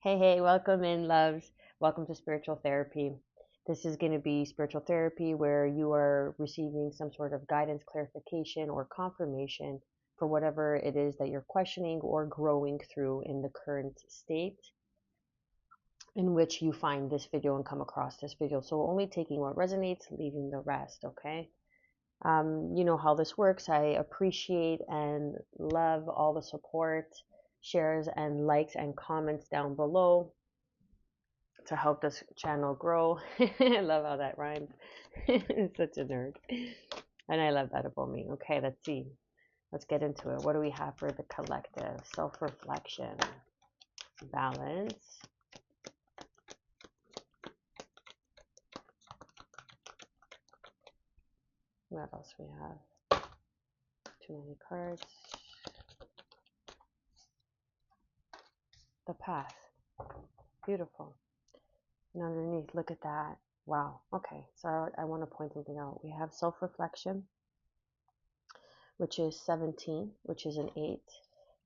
Hey, welcome in, loves. Welcome to spiritual therapy. This is going to be spiritual therapy where you are receiving some sort of guidance, clarification, or confirmation for whatever it is that you're questioning or growing through in the current state in which you find this video and come across this video. So, only taking what resonates, leaving the rest, okay? You know how this works. I appreciate and love all the support, shares, and likes and comments down below to help this channel grow. I love how that rhymes. Such a nerd. And I love that about me. Okay, let's see. Let's get into it. What do we have for the collective? Self reflection, balance. What else we have? Too many cards. The path. Beautiful. And underneath, look at that. Wow. Okay, so I want to point something out. We have self reflection, which is 17, which is an 8.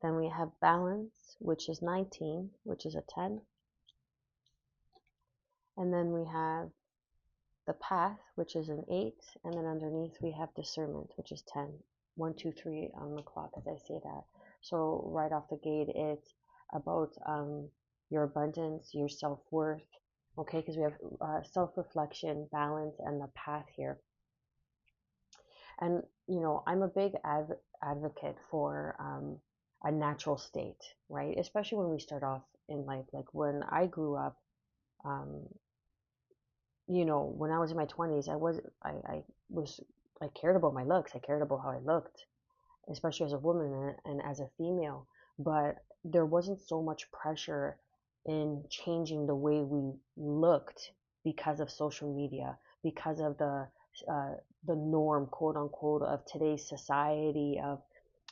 Then we have balance, which is 19, which is a 10. And then we have the path, which is an 8. And then underneath we have discernment, which is 10. 1, 2, 3 on the clock as I say that. So right off the gate, it's about your abundance, your self-worth, okay? Because we have self-reflection, balance, and the path here. And, you know, I'm a big advocate for a natural state, right? Especially when we start off in life. Like when I grew up, um, you know, when I was in my 20s, I cared about my looks. I cared about how I looked, especially as a woman and as a female. But there wasn't so much pressure in changing the way we looked because of social media, because of uh, the norm, quote unquote, of today's society of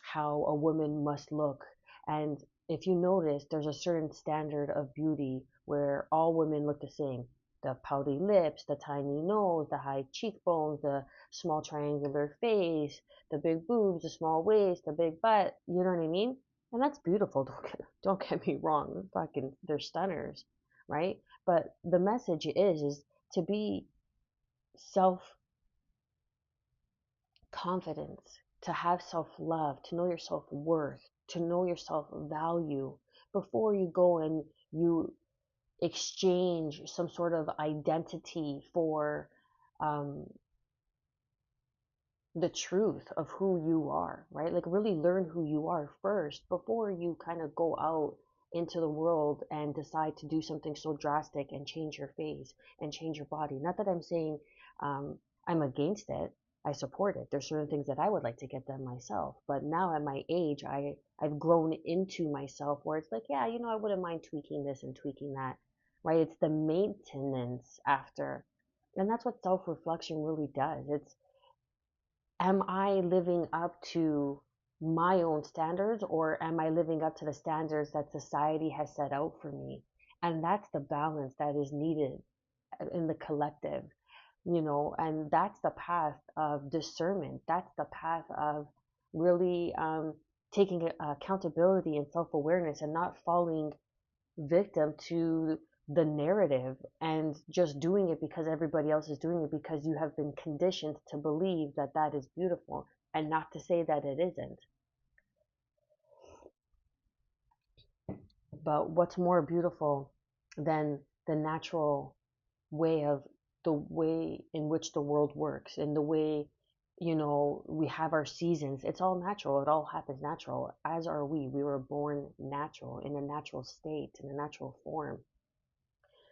how a woman must look. And if you notice, there's a certain standard of beauty where all women look the same. The pouty lips, the tiny nose, the high cheekbones, the small triangular face, the big boobs, the small waist, the big butt. You know what I mean? And that's beautiful. Don't get me wrong. Fucking, they're stunners, right? But the message is to be self confidence, to have self love, to know your self worth, to know your self value before you go and you exchange some sort of identity for um, the truth of who you are, right? Like really learn who you are first before you kind of go out into the world and decide to do something so drastic and change your face and change your body. Not that I'm saying I'm against it. I support it. There's certain things that I would like to get done myself. But now at my age, I've grown into myself where it's like, yeah, you know, I wouldn't mind tweaking this and tweaking that, right? It's the maintenance after. And that's what self-reflection really does. It's, am I living up to my own standards or am I living up to the standards that society has set out for me? And that's the balance that is needed in the collective, you know, and that's the path of discernment. That's the path of really taking accountability and self awareness and not falling victim to the narrative and just doing it because everybody else is doing it because you have been conditioned to believe that that is beautiful and not to say that it isn't. But what's more beautiful than the natural way of the way in which the world works and the way, you know, we have our seasons? It's all natural. It all happens natural, as are we. We were born natural, in a natural state, in a natural form,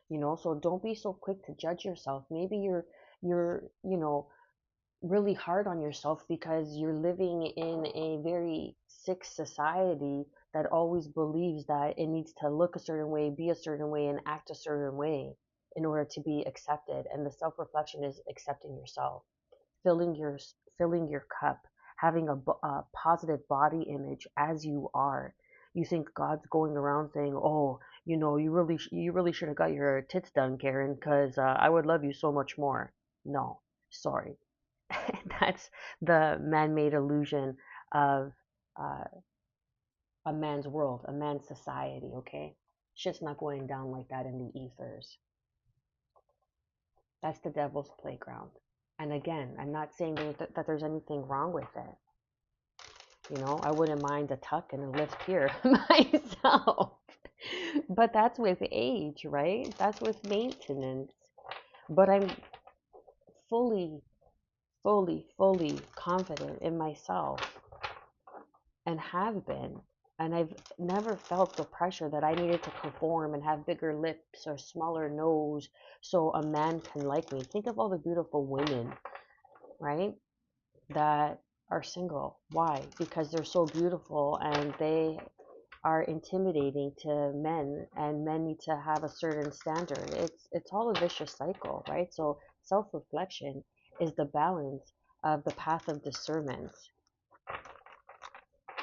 you know. So don't be so quick to judge yourself. Maybe you're you know, really hard on yourself because you're living in a very sick society that always believes that it needs to look a certain way, be a certain way, and act a certain way in order to be accepted. And the self-reflection is accepting yourself, filling your filling your cup, having a positive body image as you are. You think God's going around saying, "Oh, you know, you really should have got your tits done, Karen, because I would love you so much more." No, sorry. That's the man-made illusion of uh, a man's world, a man's society. Okay, Shit's not going down like that in the ethers. That's the devil's playground. And again, I'm not saying that there's anything wrong with it. You know, I wouldn't mind a tuck and a lift here myself. But that's with age, right? That's with maintenance. But I'm fully, fully confident in myself and have been. And I've never felt the pressure that I needed to conform and have bigger lips or smaller nose so a man can like me. Think of all the beautiful women, right, that are single. Why? Because they're so beautiful and they are intimidating to men, and men need to have a certain standard. It's all a vicious cycle, right? So self-reflection is the balance of the path of discernment.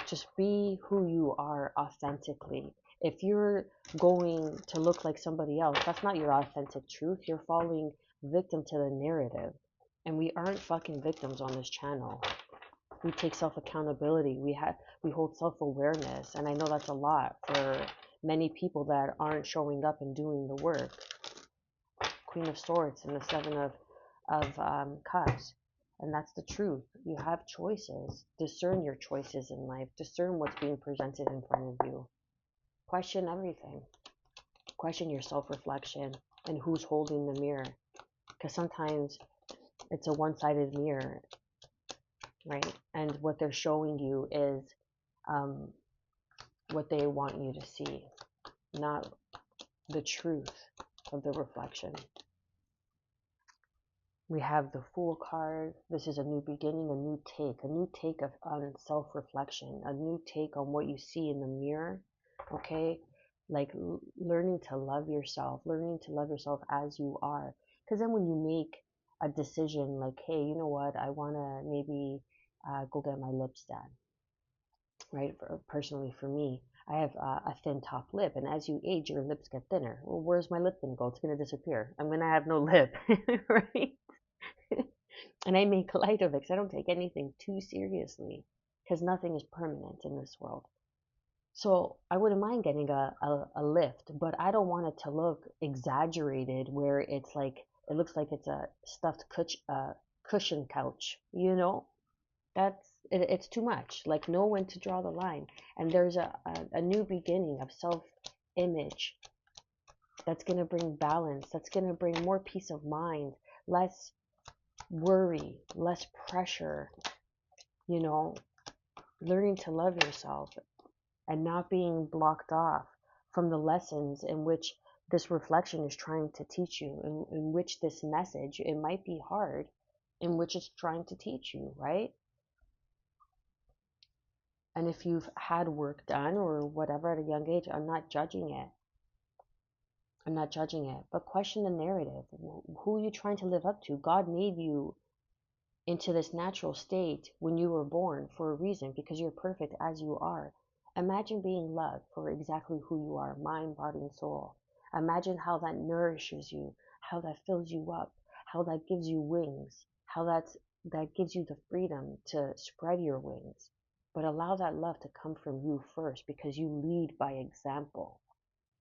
Just be who you are authentically. If you're going to look like somebody else, that's not your authentic truth. You're falling victim to the narrative. And we aren't fucking victims on this channel. We take self-accountability. We hold self-awareness. And I know that's a lot for many people that aren't showing up and doing the work. Queen of Swords and the Seven of Cups. And that's the truth. You have choices. Discern your choices in life. Discern what's being presented in front of you. Question everything. Question your self-reflection and who's holding the mirror. Because sometimes it's a one-sided mirror, right? And what they're showing you is what they want you to see, not the truth of the reflection. We have the Fool card. This is a new beginning, a new take on self-reflection, a new take on what you see in the mirror, okay? Like learning to love yourself as you are. Because then when you make a decision like, hey, you know what, I want to maybe go get my lips done, right? Personally, for me, I have a thin top lip, and as you age, your lips get thinner. Well, where's my lip going to go? It's going to disappear. I'm going to have no lip, right? And I make light of it because I don't take anything too seriously because nothing is permanent in this world. So I wouldn't mind getting a lift, but I don't want it to look exaggerated where it's like, it looks like it's a stuffed cushion couch, you know? It's too much. Like, know when to draw the line. And there's a new beginning of self-image that's going to bring balance, that's going to bring more peace of mind, less worry, less pressure, you know, learning to love yourself and not being blocked off from the lessons in which this reflection is trying to teach you, in which this message, it might be hard, in which it's trying to teach you, right? And if you've had work done or whatever at a young age, I'm not judging it. I'm not judging it, but question the narrative. Who are you trying to live up to? God made you into this natural state when you were born for a reason, because you're perfect as you are. Imagine being loved for exactly who you are, mind, body, and soul. Imagine how that nourishes you, how that fills you up, how that gives you wings, how that gives you the freedom to spread your wings. But allow that love to come from you first, because you lead by example.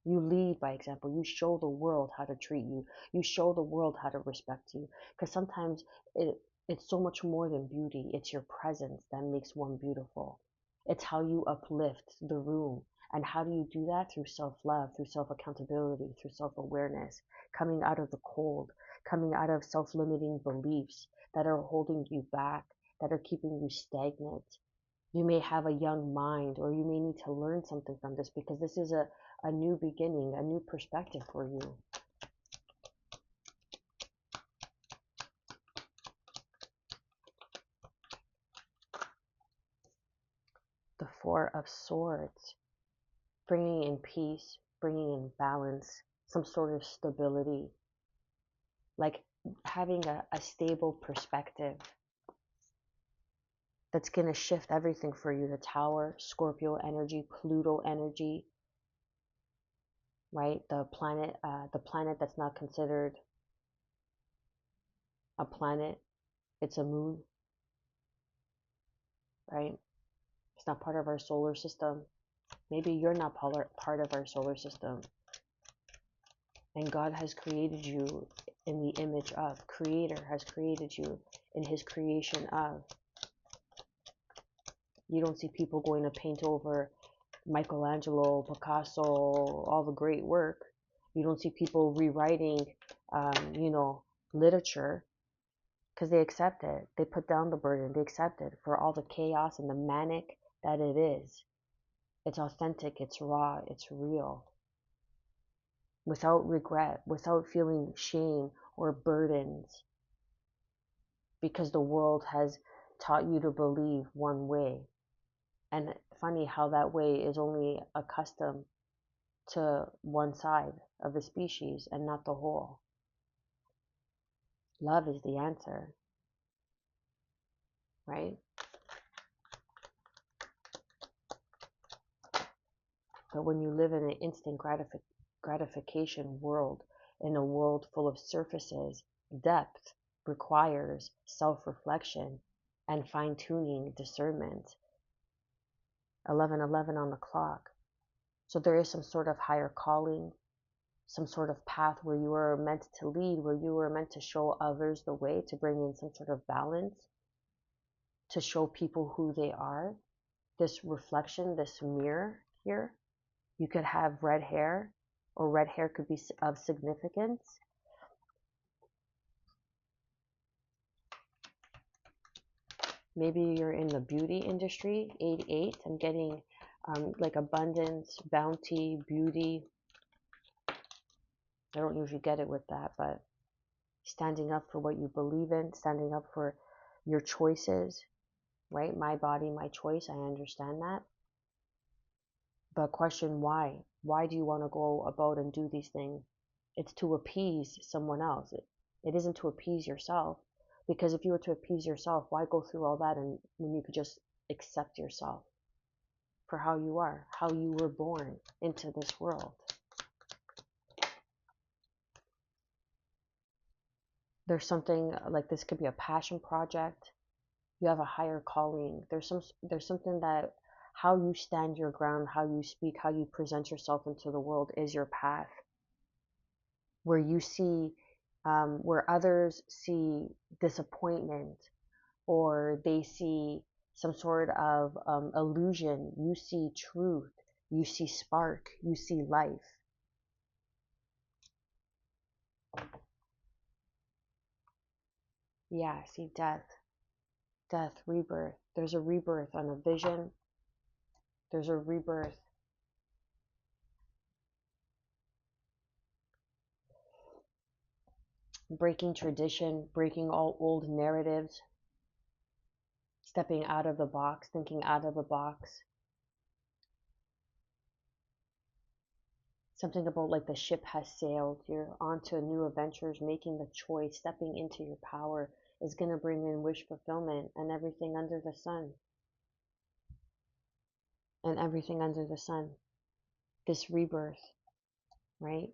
You lead by example. You show the world how to treat you. You show the world how to respect you. Because sometimes it's so much more than beauty. It's your presence that makes one beautiful. It's how you uplift the room. And how do you do that? Through self-love, through self-accountability, through self-awareness, coming out of the cold, coming out of self-limiting beliefs that are holding you back, that are keeping you stagnant. You may have a young mind, or you may need to learn something from this, because this is a new beginning, a new perspective for you. The Four of Swords, bringing in peace, bringing in balance, some sort of stability, like having a stable perspective that's going to shift everything for you. The Tower, Scorpio energy, Pluto energy, right? The planet that's not considered a planet, it's a moon, right? It's not part of our solar system. Maybe you're not part of our solar system. And God has created you in the image of. Creator has created you in his creation of. You don't see people going to paint over Michelangelo, Picasso, all the great work. You don't see people rewriting, literature, because they accept it. They put down the burden. They accept it for all the chaos and the manic that it is. It's authentic. It's raw. It's real. Without regret, without feeling shame or burdens, because the world has taught you to believe one way. And funny how that way is only accustomed to one side of the species and not the whole. Love is the answer, right? But when you live in an instant gratification world, in a world full of surfaces, depth requires self-reflection and fine-tuning discernment. 11:11 on the clock. So there is some sort of higher calling, some sort of path where you are meant to lead, where you are meant to show others the way, to bring in some sort of balance, to show people who they are. This reflection, this mirror here, you could have red hair, or red hair could be of significance. Maybe you're in the beauty industry, 8-8. I'm getting like abundance, bounty, beauty. I don't usually get it with that, but standing up for what you believe in, standing up for your choices, right? My body, my choice. I understand that. But question why? Why do you want to go about and do these things? It's to appease someone else. It isn't to appease yourself. Because if you were to appease yourself, why go through all that and when you could just accept yourself for how you are, how you were born into this world? There's something like this could be a passion project. You have a higher calling. There's something that how you stand your ground, how you speak, how you present yourself into the world is your path. Where you see, where others see disappointment or they see some sort of illusion, you see truth, you see spark, you see life. Yeah, see death, rebirth. There's a rebirth on a vision. There's a rebirth. Breaking tradition, breaking all old narratives, stepping out of the box, thinking out of the box. Something about like the ship has sailed, you're on to new adventures, making the choice, stepping into your power is going to bring in wish fulfillment and everything under the sun. And everything under the sun. This rebirth, right?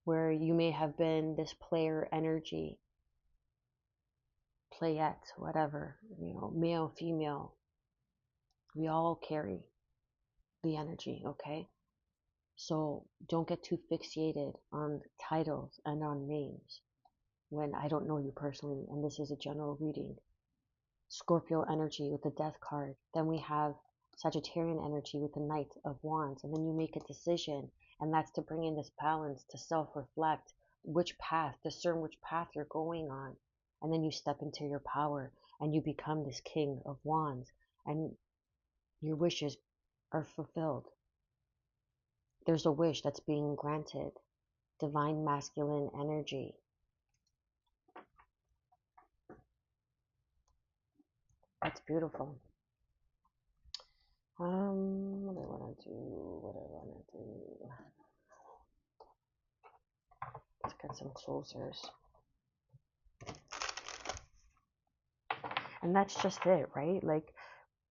Where you may have been this player energy, playette, whatever, male, female. We all carry the energy, okay? So don't get too fixated on titles and on names when I don't know you personally, and this is a general reading. Scorpio energy with the death card. Then we have Sagittarian energy with the Knight of Wands. And then you make a decision, and that's to bring in this balance, to self-reflect, discern which path you're going on. And then you step into your power, and you become this King of Wands, and your wishes are fulfilled. There's a wish that's being granted. Divine masculine energy. That's beautiful. What do I want to do? Let's get some closers. And that's just it, right? Like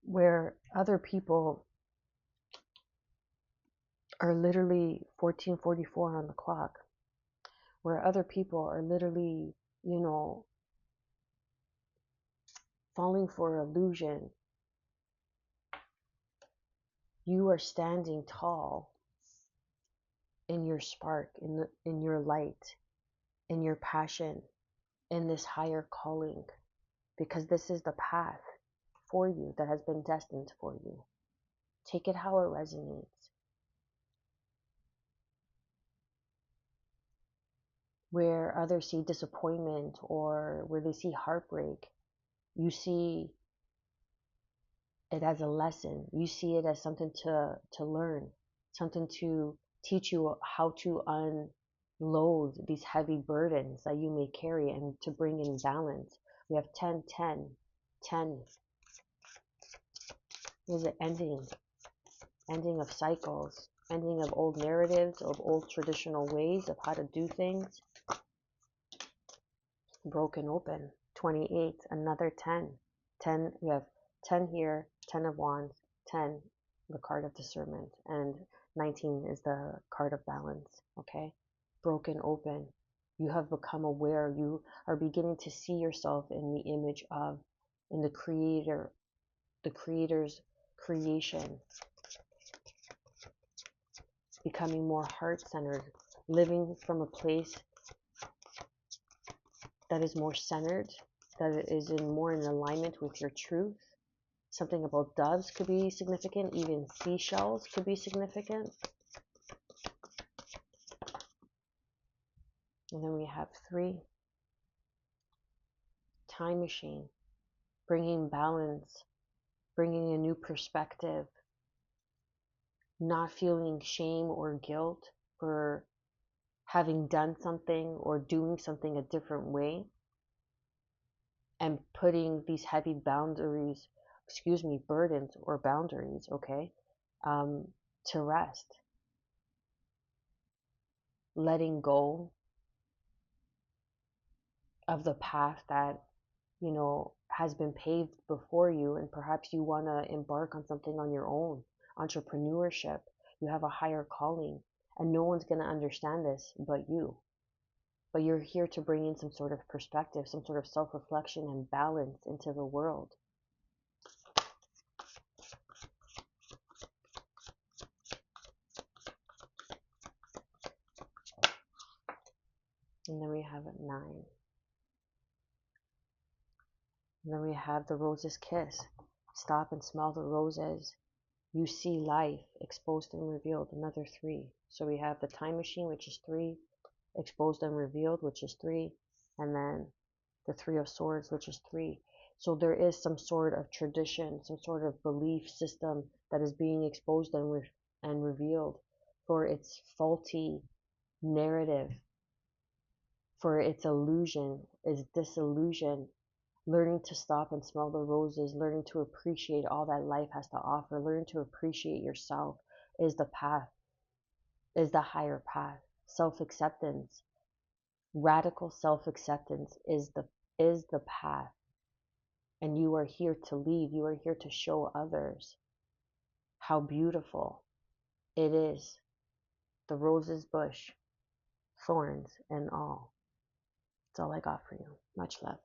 where other people are literally 14:44 on the clock, where other people are literally, falling for illusion, You are standing tall in your spark, in your light, in your passion, in this higher calling, because this is the path for you that has been destined for you. Take it how it resonates. Where others see disappointment or where they see heartbreak, you see it as a lesson. You see it as something to learn, something to teach you how to unload these heavy burdens that you may carry and to bring in balance. We have 10, 10, 10. There's an ending of cycles, ending of old narratives, of old traditional ways of how to do things. Broken open. 28, another 10. 10, we have 10 here, 10 of wands, 10, the card of discernment, and 19 is the card of balance, okay? Broken open. You have become aware. You are beginning to see yourself in the image of, in the creator, the creator's creation. Becoming more heart-centered, living from a place that is more centered, that is more in alignment with your truth. Something about doves could be significant, even seashells could be significant. And then we have 3, time machine, bringing balance, bringing a new perspective, not feeling shame or guilt for having done something or doing something a different way, and putting these heavy boundaries, burdens or boundaries, okay, to rest. Letting go of the path that, has been paved before you, and perhaps you want to embark on something on your own. Entrepreneurship, you have a higher calling, and no one's going to understand this but you. But you're here to bring in some sort of perspective, some sort of self-reflection and balance into the world. And then we have 9. And then we have the rose's kiss. Stop and smell the roses. You see life exposed and revealed, another 3. So we have the time machine, which is 3, exposed and revealed, which is 3, and then the 3 of swords, which is 3. So there is some sort of tradition, some sort of belief system that is being exposed and revealed for its faulty narrative, for its illusion, its disillusion. Learning to stop and smell the roses, learning to appreciate all that life has to offer, learning to appreciate yourself is the path, is the higher path. Self-acceptance, radical self-acceptance is the path. And you are here to lead. You are here to show others how beautiful it is. The rose's bush, thorns and all. That's all I got for you. Much love.